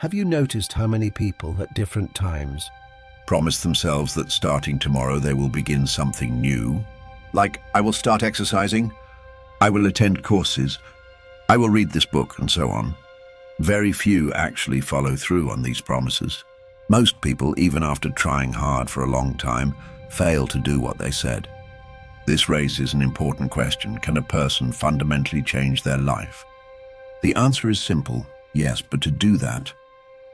Have you noticed how many people at different times Promise themselves that starting tomorrow they will begin something new? Like, I will start exercising, I will attend courses, I will read this book, and so on. Very few actually follow through on these promises. Most people, even after trying hard for a long time, fail to do what they said. This raises an important question. Can a person fundamentally change their life? The answer is simple, yes, but to do that,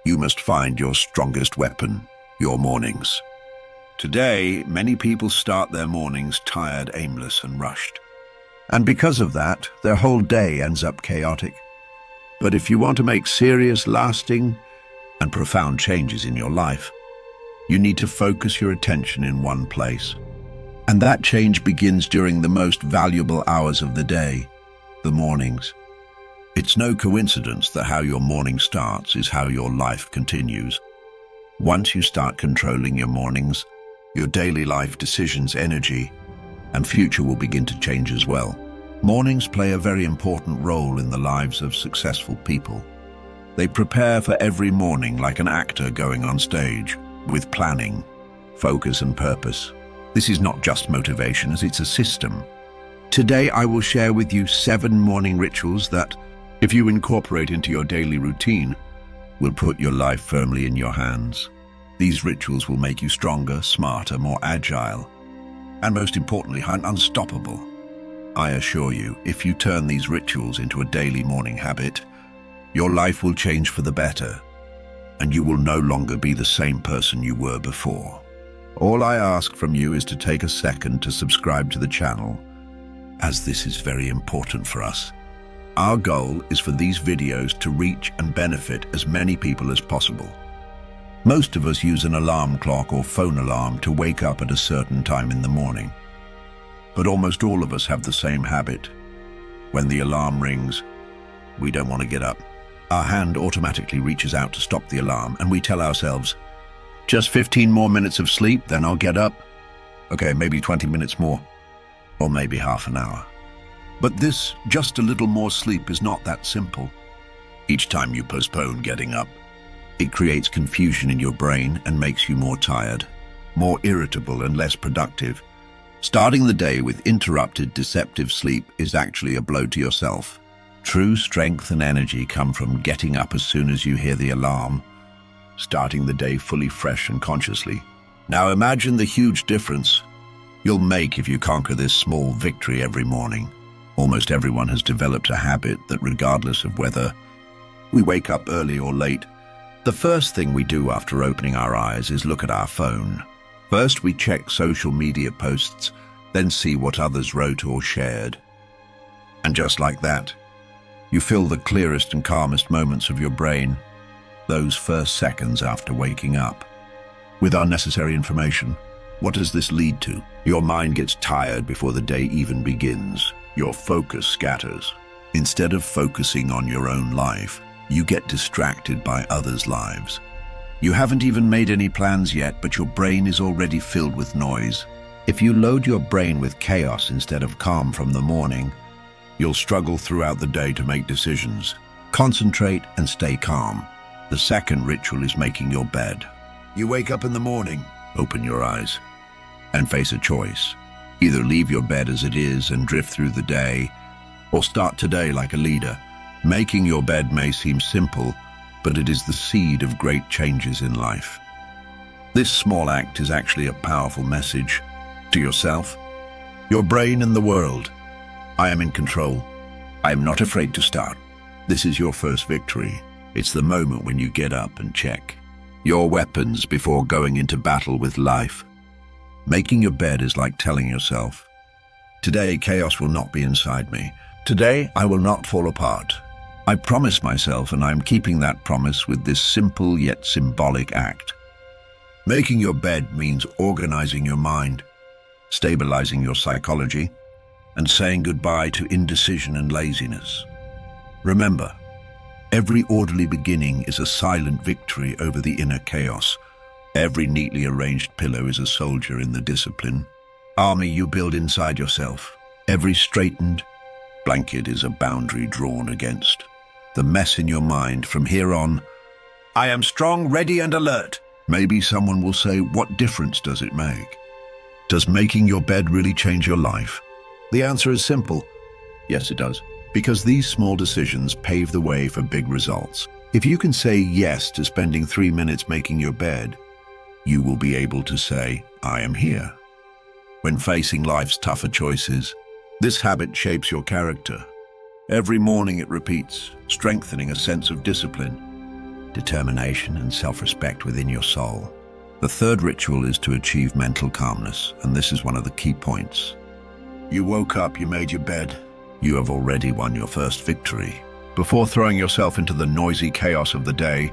you must find your strongest weapon, your mornings. Today, many people start their mornings tired, aimless, and rushed. And because of that, their whole day ends up chaotic. But if you want to make serious, lasting, and profound changes in your life, you need to focus your attention in one place. And that change begins during the most valuable hours of the day, the mornings. It's no coincidence that how your morning starts is how your life continues. Once you start controlling your mornings, your daily life decisions, energy, and future will begin to change as well. Mornings play a very important role in the lives of successful people. They prepare for every morning like an actor going on stage, with planning, focus, and purpose. This is not just motivation, as it's a system. Today I will share with you 7 morning rituals that, if you incorporate into your daily routine, will put your life firmly in your hands. These rituals will make you stronger, smarter, more agile, and most importantly, unstoppable. I assure you, if you turn these rituals into a daily morning habit, your life will change for the better, and you will no longer be the same person you were before. All I ask from you is to take a second to subscribe to the channel, as this is very important for us. Our goal is for these videos to reach and benefit as many people as possible. Most of us use an alarm clock or phone alarm to wake up at a certain time in the morning. But almost all of us have the same habit. When the alarm rings, we don't want to get up. Our hand automatically reaches out to stop the alarm, and we tell ourselves, just 15 more minutes of sleep, then I'll get up. Okay, maybe 20 minutes more, or maybe half an hour. But this, just a little more sleep, is not that simple. Each time you postpone getting up, it creates confusion in your brain and makes you more tired, more irritable, and less productive. Starting the day with interrupted, deceptive sleep is actually a blow to yourself. True strength and energy come from getting up as soon as you hear the alarm, starting the day fully fresh and consciously. Now imagine the huge difference you'll make if you conquer this small victory every morning. Almost everyone has developed a habit that, regardless of whether we wake up early or late, the first thing we do after opening our eyes is look at our phone. First, we check social media posts, then see what others wrote or shared. And just like that, you fill the clearest and calmest moments of your brain, those first seconds after waking up, with unnecessary information. What does this lead to? Your mind gets tired before the day even begins. Your focus scatters. Instead of focusing on your own life, you get distracted by others' lives. You haven't even made any plans yet, but your brain is already filled with noise. If you load your brain with chaos instead of calm from the morning, you'll struggle throughout the day to make decisions. Concentrate and stay calm. The second ritual is making your bed. You wake up in the morning, open your eyes, and face a choice. Either leave your bed as it is and drift through the day, or start today like a leader. Making your bed may seem simple, but it is the seed of great changes in life. This small act is actually a powerful message to yourself, your brain, and the world. I am in control. I am not afraid to start. This is your first victory. It's the moment when you get up and check your weapons before going into battle with life. Making your bed is like telling yourself, today chaos will not be inside me. Today I will not fall apart. I promise myself, and I am keeping that promise with this simple yet symbolic act. Making your bed means organizing your mind, stabilizing your psychology, and saying goodbye to indecision and laziness. Remember, every orderly beginning is a silent victory over the inner chaos. Every neatly arranged pillow is a soldier in the discipline army you build inside yourself. Every straightened blanket is a boundary drawn against the mess in your mind. From here on, I am strong, ready, and alert. Maybe someone will say, what difference does it make? Does making your bed really change your life? The answer is simple. Yes, it does. Because these small decisions pave the way for big results. If you can say yes to spending 3 minutes making your bed, you will be able to say, I am here. When facing life's tougher choices, this habit shapes your character. Every morning it repeats, strengthening a sense of discipline, determination, and self-respect within your soul. The third ritual is to achieve mental calmness, and this is one of the key points. You woke up, you made your bed. You have already won your first victory. Before throwing yourself into the noisy chaos of the day,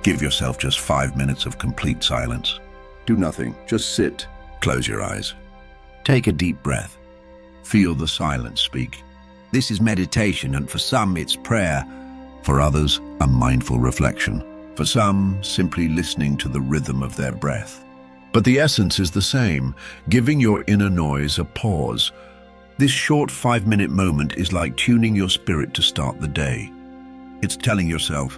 give yourself just 5 minutes of complete silence. Do nothing, just sit. Close your eyes. Take a deep breath. Feel the silence speak. This is meditation, and for some it's prayer. For others, a mindful reflection. For some, simply listening to the rhythm of their breath. But the essence is the same, giving your inner noise a pause. This short 5-minute moment is like tuning your spirit to start the day. It's telling yourself,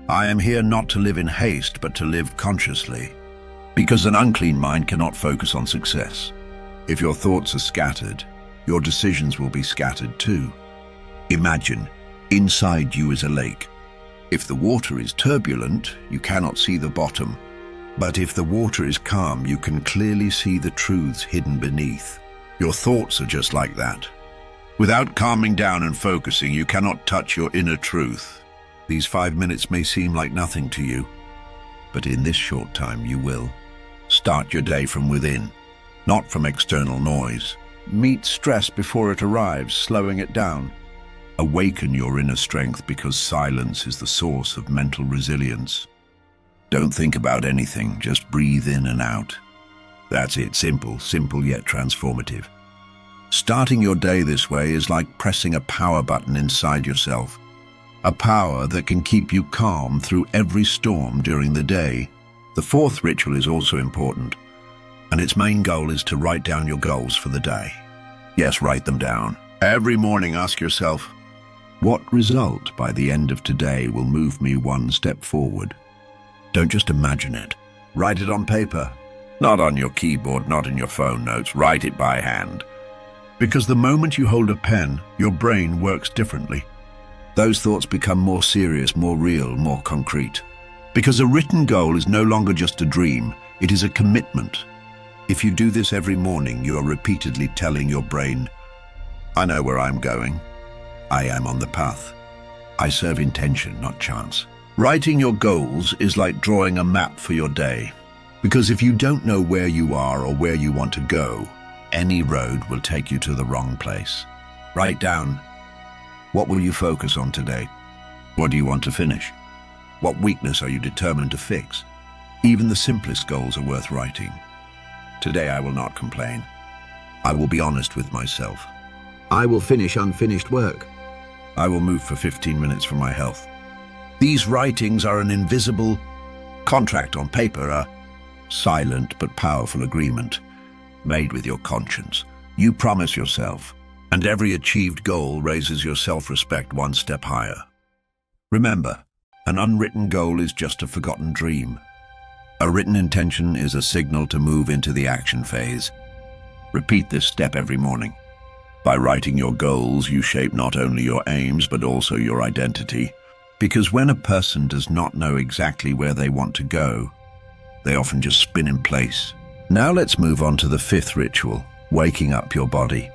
I am here not to live in haste, but to live consciously. Because an unclean mind cannot focus on success. If your thoughts are scattered, your decisions will be scattered too. Imagine, inside you is a lake. If the water is turbulent, you cannot see the bottom. But if the water is calm, you can clearly see the truths hidden beneath. Your thoughts are just like that. Without calming down and focusing, you cannot touch your inner truth. These 5 minutes may seem like nothing to you, but in this short time you will. Start your day from within, not from external noise. Meet stress before it arrives, slowing it down. Awaken your inner strength, because silence is the source of mental resilience. Don't think about anything, just breathe in and out. That's it, simple yet transformative. Starting your day this way is like pressing a power button inside yourself. A power that can keep you calm through every storm during the day. The fourth ritual is also important, and its main goal is to write down your goals for the day. Yes, write them down. Every morning ask yourself, what result by the end of today will move me one step forward? Don't just imagine it. Write it on paper. Not on your keyboard, not in your phone notes. Write it by hand. Because the moment you hold a pen, your brain works differently. Those thoughts become more serious, more real, more concrete. Because a written goal is no longer just a dream, it is a commitment. If you do this every morning, you are repeatedly telling your brain, I know where I'm going. I am on the path. I serve intention, not chance. Writing your goals is like drawing a map for your day. Because if you don't know where you are or where you want to go, any road will take you to the wrong place. Write down, what will you focus on today? What do you want to finish? What weakness are you determined to fix? Even the simplest goals are worth writing. Today I will not complain. I will be honest with myself. I will finish unfinished work. I will move for 15 minutes for my health. These writings are an invisible contract on paper, a silent but powerful agreement made with your conscience. You promise yourself, and every achieved goal raises your self-respect one step higher. Remember, an unwritten goal is just a forgotten dream. A written intention is a signal to move into the action phase. Repeat this step every morning. By writing your goals, you shape not only your aims, but also your identity. Because when a person does not know exactly where they want to go, they often just spin in place. Now let's move on to the fifth ritual, waking up your body.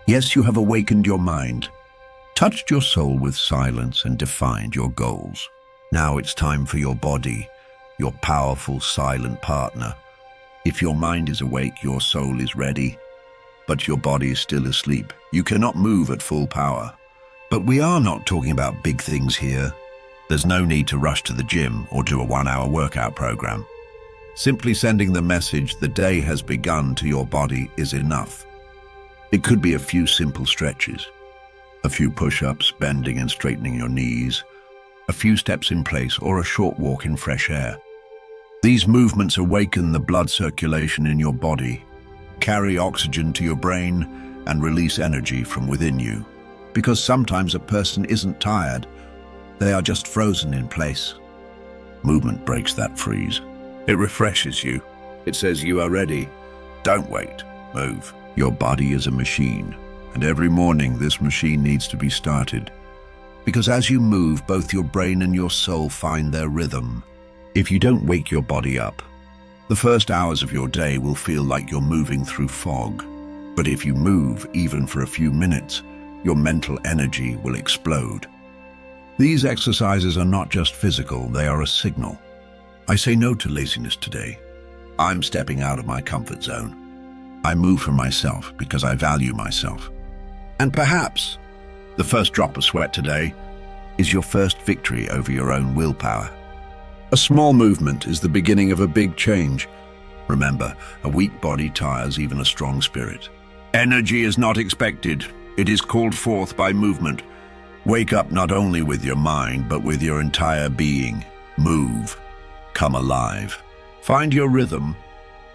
Yes, you have awakened your mind, touched your soul with silence, and defined your goals. Now it's time for your body, your powerful, silent partner. If your mind is awake, your soul is ready, but your body is still asleep. You cannot move at full power. But we are not talking about big things here. There's no need to rush to the gym or do a 1-hour workout program. Simply sending the message the day has begun to your body is enough. It could be a few simple stretches, a few push-ups, bending and straightening your knees, a few steps in place, or a short walk in fresh air. These movements awaken the blood circulation in your body, carry oxygen to your brain, and release energy from within you. Because sometimes a person isn't tired, they are just frozen in place. Movement breaks that freeze. It refreshes you. It says you are ready. Don't wait. Move. Your body is a machine, and every morning this machine needs to be started. Because as you move, both your brain and your soul find their rhythm. If you don't wake your body up, the first hours of your day will feel like you're moving through fog. But if you move, even for a few minutes, your mental energy will explode. These exercises are not just physical, they are a signal. I say no to laziness today. I'm stepping out of my comfort zone. I move for myself because I value myself. And perhaps the first drop of sweat today is your first victory over your own willpower. A small movement is the beginning of a big change. Remember, a weak body tires even a strong spirit. Energy is not expected. It is called forth by movement. Wake up not only with your mind, but with your entire being. Move. Come alive. Find your rhythm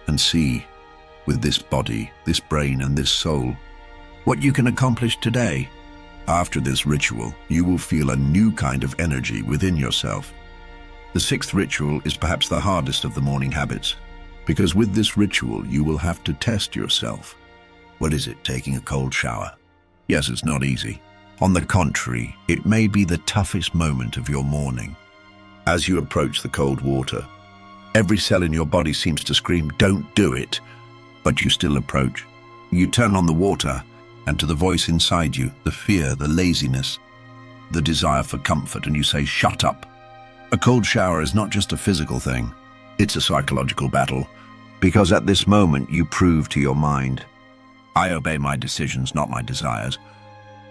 and see, with this body, this brain, and this soul, what you can accomplish today. After this ritual, you will feel a new kind of energy within yourself. The sixth ritual is perhaps the hardest of the morning habits, because with this ritual, you will have to test yourself. What is it, taking a cold shower? Yes, it's not easy. On the contrary, it may be the toughest moment of your morning. As you approach the cold water, every cell in your body seems to scream, "Don't do it." But you still approach. You turn on the water, and to the voice inside you, the fear, the laziness, the desire for comfort, and you say, "Shut up." A cold shower is not just a physical thing, it's a psychological battle, because at this moment you prove to your mind, "I obey my decisions, not my desires."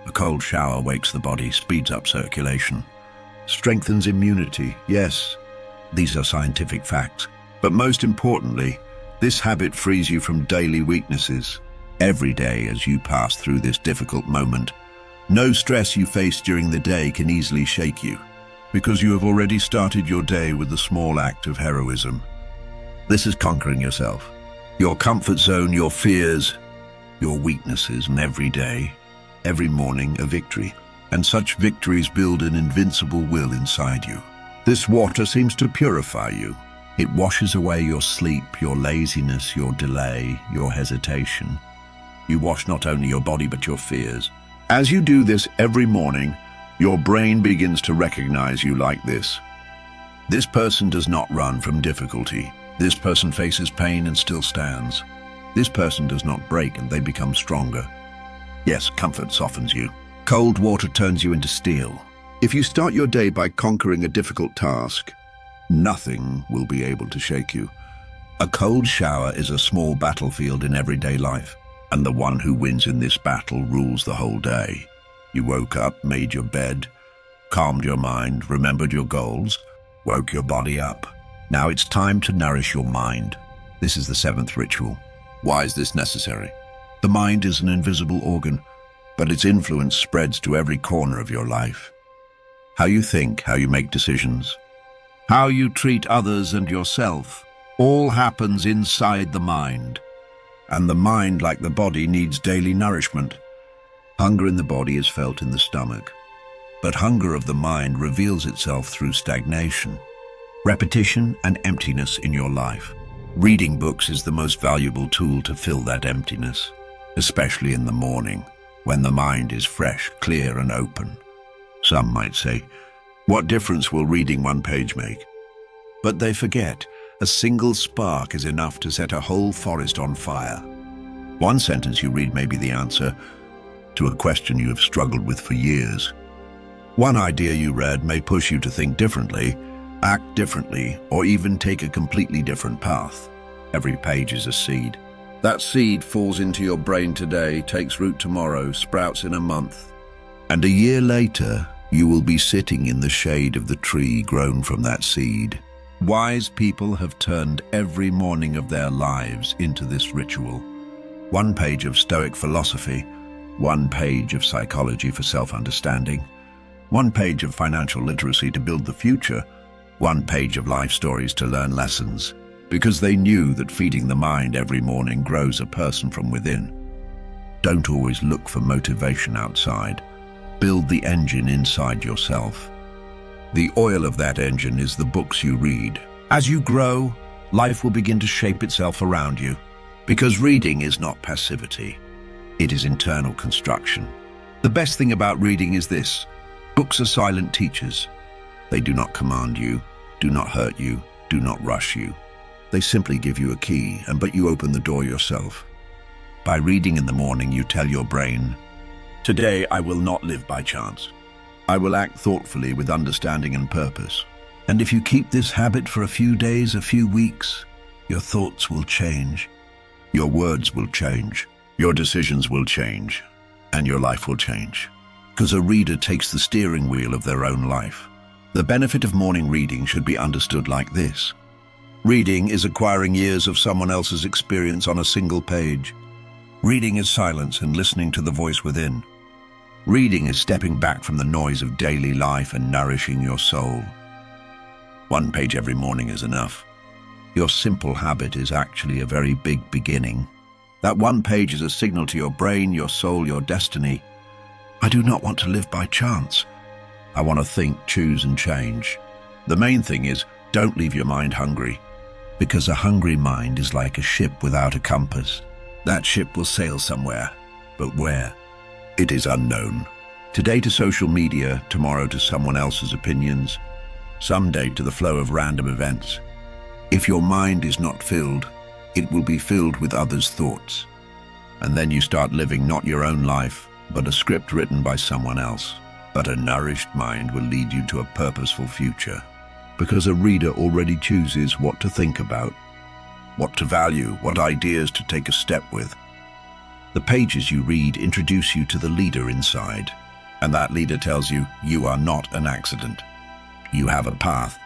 A cold shower wakes the body, speeds up circulation, strengthens immunity. Yes, these are scientific facts. But most importantly, this habit frees you from daily weaknesses. Every day as you pass through this difficult moment, no stress you face during the day can easily shake you, because you have already started your day with a small act of heroism. This is conquering yourself, your comfort zone, your fears, your weaknesses, and every day, every morning, a victory. And such victories build an invincible will inside you. This water seems to purify you. It washes away your sleep, your laziness, your delay, your hesitation. You wash not only your body but your fears. As you do this every morning, your brain begins to recognize you like this. This person does not run from difficulty. This person faces pain and still stands. This person does not break and they become stronger. Yes, comfort softens you. Cold water turns you into steel. If you start your day by conquering a difficult task, nothing will be able to shake you. A cold shower is a small battlefield in everyday life, and the one who wins in this battle rules the whole day. You woke up, made your bed, calmed your mind, remembered your goals, woke your body up. Now it's time to nourish your mind. This is the seventh ritual. Why is this necessary? The mind is an invisible organ, but its influence spreads to every corner of your life. How you think, how you make decisions, how you treat others and yourself, all happens inside the mind. And the mind, like the body, needs daily nourishment. Hunger in the body is felt in the stomach, but hunger of the mind reveals itself through stagnation, repetition, and emptiness in your life. Reading books is the most valuable tool to fill that emptiness, especially in the morning, when the mind is fresh, clear, and open. Some might say, what difference will reading one page make? But they forget, a single spark is enough to set a whole forest on fire. One sentence you read may be the answer to a question you have struggled with for years. One idea you read may push you to think differently, act differently, or even take a completely different path. Every page is a seed. That seed falls into your brain today, takes root tomorrow, sprouts in a month. And a year later, you will be sitting in the shade of the tree grown from that seed. Wise people have turned every morning of their lives into this ritual. One page of Stoic philosophy, one page of psychology for self-understanding, one page of financial literacy to build the future, one page of life stories to learn lessons, because they knew that feeding the mind every morning grows a person from within. Don't always look for motivation outside. Build the engine inside yourself. The oil of that engine is the books you read. As you grow, life will begin to shape itself around you. Because reading is not passivity. It is internal construction. The best thing about reading is this. Books are silent teachers. They do not command you, do not hurt you, do not rush you. They simply give you a key, but you open the door yourself. By reading in the morning, you tell your brain, "Today I will not live by chance. I will act thoughtfully with understanding and purpose." And if you keep this habit for a few days, a few weeks, your thoughts will change. Your words will change. Your decisions will change. And your life will change. Because a reader takes the steering wheel of their own life. The benefit of morning reading should be understood like this. Reading is acquiring years of someone else's experience on a single page. Reading is silence and listening to the voice within. Reading is stepping back from the noise of daily life and nourishing your soul. One page every morning is enough. Your simple habit is actually a very big beginning. That one page is a signal to your brain, your soul, your destiny. I do not want to live by chance. I want to think, choose, and change. The main thing is, don't leave your mind hungry. Because a hungry mind is like a ship without a compass. That ship will sail somewhere, but where? It is unknown. Today to social media, tomorrow to someone else's opinions, someday to the flow of random events. If your mind is not filled, it will be filled with others' thoughts. And then you start living not your own life, but a script written by someone else. But a nourished mind will lead you to a purposeful future. Because a reader already chooses what to think about, what to value, what ideas to take a step with. The pages you read introduce you to the leader inside, and that leader tells you, you are not an accident. You have a path.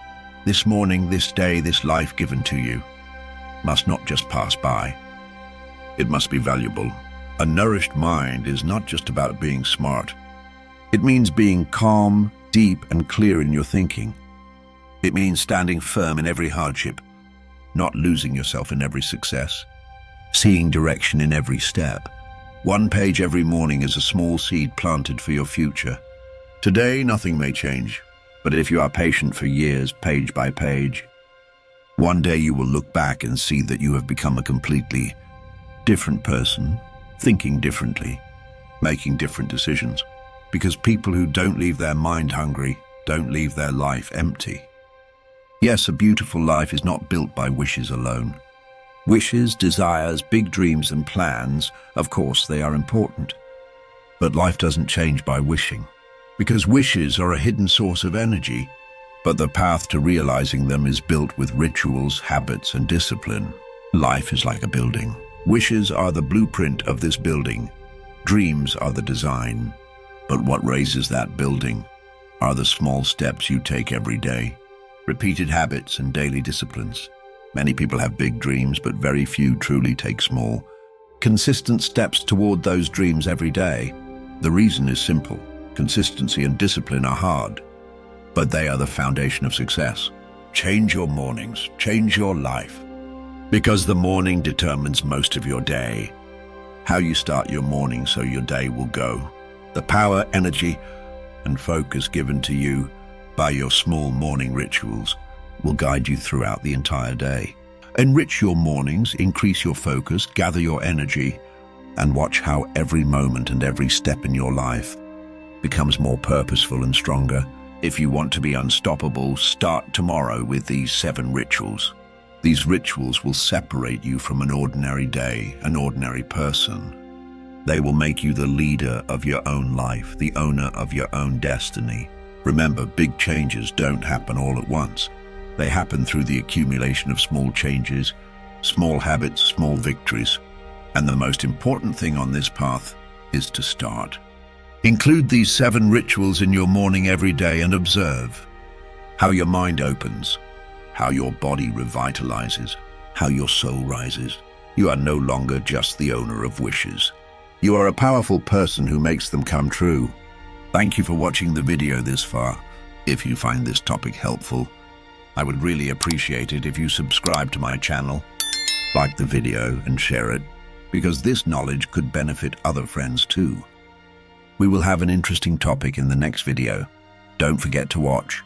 This morning, this day, this life given to you must not just pass by. It must be valuable. A nourished mind is not just about being smart. It means being calm, deep, and clear in your thinking. It means standing firm in every hardship, not losing yourself in every success, seeing direction in every step. One page every morning is a small seed planted for your future. Today, nothing may change, but if you are patient for years, page by page, one day you will look back and see that you have become a completely different person, thinking differently, making different decisions. Because people who don't leave their mind hungry don't leave their life empty. Yes, a beautiful life is not built by wishes alone. Wishes, desires, big dreams and plans, of course, they are important. But life doesn't change by wishing. Because wishes are a hidden source of energy, but the path to realizing them is built with rituals, habits, and discipline. Life is like a building. Wishes are the blueprint of this building. Dreams are the design. But what raises that building are the small steps you take every day. Repeated habits and daily disciplines. Many people have big dreams, but very few truly take small, consistent steps toward those dreams every day. The reason is simple. Consistency and discipline are hard, but they are the foundation of success. Change your mornings, change your life. Because the morning determines most of your day. How you start your morning so your day will go. The power, energy, and focus given to you by your small morning rituals will guide you throughout the entire day. Enrich your mornings, increase your focus, gather your energy, and watch how every moment and every step in your life becomes more purposeful and stronger. If you want to be unstoppable, start tomorrow with these 7 rituals. These rituals will separate you from an ordinary day, an ordinary person. They will make you the leader of your own life, the owner of your own destiny. Remember, big changes don't happen all at once. They happen through the accumulation of small changes, small habits, small victories. And the most important thing on this path is to start. Include these 7 rituals in your morning every day and observe how your mind opens, how your body revitalizes, how your soul rises. You are no longer just the owner of wishes. You are a powerful person who makes them come true. Thank you for watching the video this far. If you find this topic helpful, I would really appreciate it if you subscribe to my channel, like the video and share it, because this knowledge could benefit other friends too. We will have an interesting topic in the next video. Don't forget to watch.